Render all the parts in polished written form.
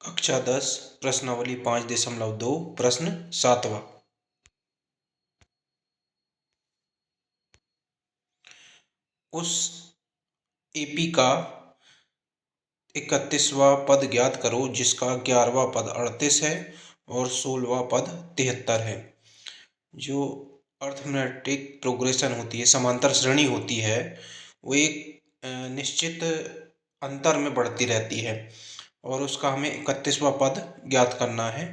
कक्षा 10 प्रश्नावली 5.2 प्रश्न 7वां। उस एपी का 31वां पद ज्ञात करो जिसका 11वां पद 38 है और 16वां पद 73 है। जो अर्थमेटिक प्रोग्रेशन होती है, समांतर श्रेणी होती है, वो एक निश्चित अंतर में बढ़ती रहती है और उसका हमें 31वां पद ज्ञात करना है।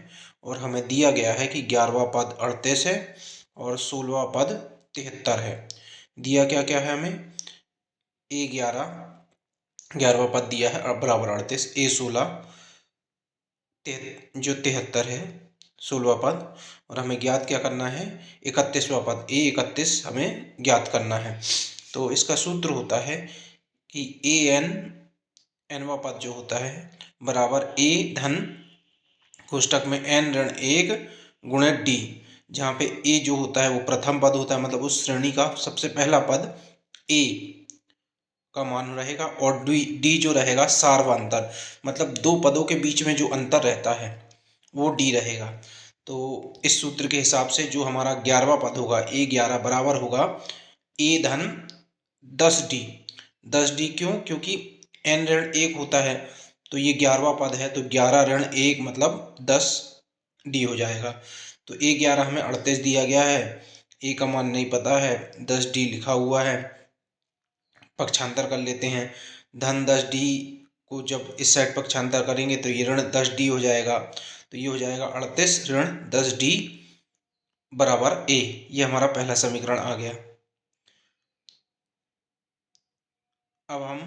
और हमें दिया गया है कि 11वां पद 38 है और 16वां पद 73 है। दिया क्या क्या है हमें? ग्यारहवां पद दिया है बराबर 38, A16 जो 73 है 16वां पद, और हमें ज्ञात क्या करना है? 31वां पद A31 हमें ज्ञात करना है। तो इसका सूत्र होता है कि एनवां पद जो होता है बराबर A धन कोष्टक में n ऋण 1 गुणे d, जहाँ पे a जो होता है वो प्रथम पद होता है, मतलब उस श्रेणी का सबसे पहला पद a का मान रहेगा, और d जो रहेगा सार्वंतर, मतलब दो पदों के बीच में जो अंतर रहता है वो d रहेगा। तो इस सूत्र के हिसाब से जो हमारा 11वां पद होगा A11 बराबर होगा a धन 10d। 10d क्यों? क्योंकि n ऋण 1 होता है, तो ये 11वां पद है, तो 11 ऋण 1 मतलब 10d हो जाएगा। तो A11 हमें 38 दिया गया है, a का मान नहीं पता है, 10d लिखा हुआ है। पक्षांतर कर लेते हैं, धन 10d को जब इस साइड पक्षांतर करेंगे तो ये ऋण 10d हो जाएगा। तो ये हो जाएगा 38 ऋण 10d बराबर a। ये हमारा पहला समीकरण आ गया। अब हम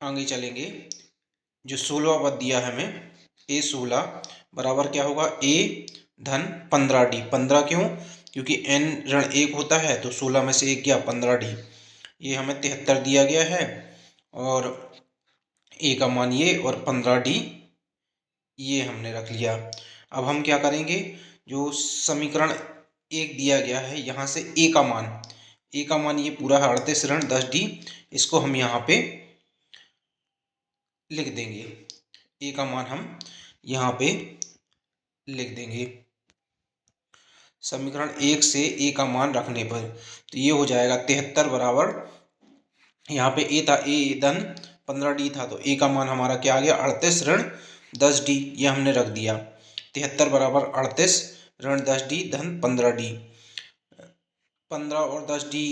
आगे चलेंगे। जो 16वां पद दिया है हमें A16 बराबर क्या होगा? a धन 15d। 15 क्यों? क्योंकि n ऋण 1 होता है, तो 16 में से 1 गया 15d। ये हमें 73 दिया गया है और a का मान ये और 15d ये हमने रख लिया। अब हम क्या करेंगे? जो समीकरण 1 दिया गया है यहाँ से a का मान ये पूरा है 38 ऋण 10d, इसको हम यहाँ पे लिख देंगे। a का मान हम यहाँ पे लिख देंगे समीकरण 1 से a का मान रखने पर। तो ये हो जाएगा 73 बराबर, यहाँ पे a था, a धन 15d था, तो a का मान हमारा क्या आ गया? 38 ऋण 10d, ये हमने रख दिया। 73 बराबर 38 ऋण 10d धन 15d। 15 और 10d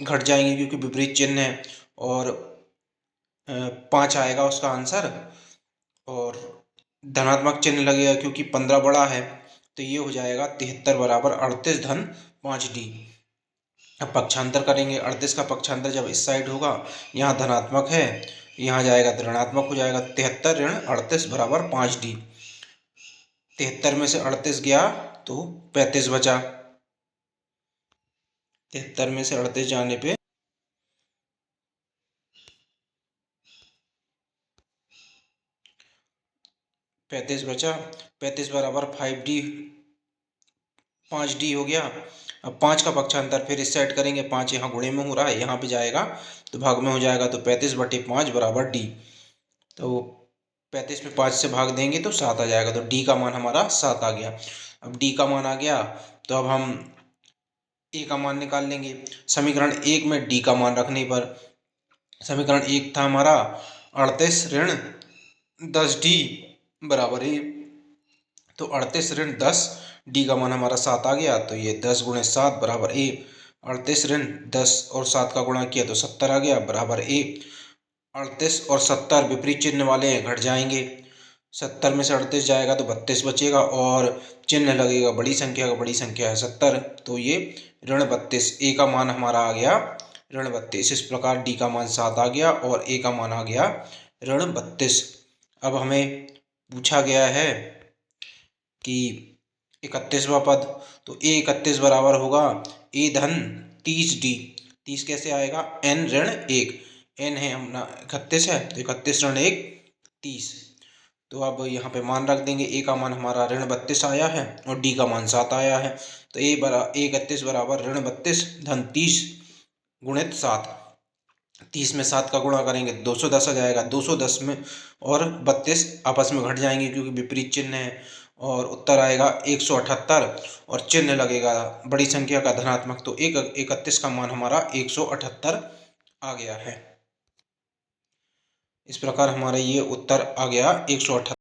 घट जाएंगे क्योंकि विपरीत चिन्ह है, और 5 आएगा उसका आंसर, और धनात्मक चिन्ह लगेगा क्योंकि 15 बड़ा है। तो ये हो जाएगा 73 बराबर 38 धन 5d। अब पक्षांतर करेंगे, 38 का पक्षांतर जब इस साइड होगा, यहाँ धनात्मक है, यहाँ जाएगा तो ऋणात्मक हो जाएगा। 73 ऋण 38 बराबर 5d। 73 में से 38 गया तो 35 बचा। 73 में से 38 जाने पे 35 बचा। 35 बराबर 5d, 5d हो गया। अब 5 का पक्षांतर फिर इस साइड करेंगे, 5 यहाँ गुणे में हो रहा है, यहाँ पे जाएगा तो भाग में हो जाएगा, तो 35/5 बराबर d। तो 35 में 5 से भाग देंगे तो 7 आ जाएगा, तो d का मान हमारा 7 आ गया। अब d का मान आ गया तो अब हम a का मान निकाल लेंगे। समीकरण 1 में d का मान रखने पर, समीकरण 1 था हमारा 38 ऋण 10d बराबर a, तो 38 ऋण 10 d का मान हमारा 7 आ गया, तो ये 10 गुणे 7 बराबर a। 38 ऋण 10 और 7 का गुणा किया तो 70 आ गया बराबर a। 38 और 70 विपरीत चिन्ह वाले हैं, घट जाएंगे। 70 में से 38 जाएगा तो 32 बचेगा, और चिन्ह लगेगा बड़ी संख्या का, बड़ी संख्या है 70, तो ये ऋण 32। a का मान हमारा आ गया ऋण 32। इस प्रकार d का मान 7 आ गया और a का मान आ गया ऋण 32। अब हमें पूछा गया है कि 31वां पद, तो A31 बराबर होगा a धन 30d। 30 कैसे आएगा? n ऋण 1, n है अपना 31 है, तो 31 ऋण 1 30। तो अब यहाँ पे मान रख देंगे, a का मान हमारा ऋण 32 आया है और d का मान 7 आया है, तो A31 बराबर ऋण 32 धन 30 गुणित 7। 30 में 7 का गुणा करेंगे 210 आ जाएगा। 210 में और 32 आपस में घट जाएंगे क्योंकि विपरीत चिन्ह है, और उत्तर आएगा 178 और चिन्ह लगेगा बड़ी संख्या का धनात्मक, तो 31 का मान हमारा 178 आ गया है। इस प्रकार हमारा ये उत्तर आ गया 178।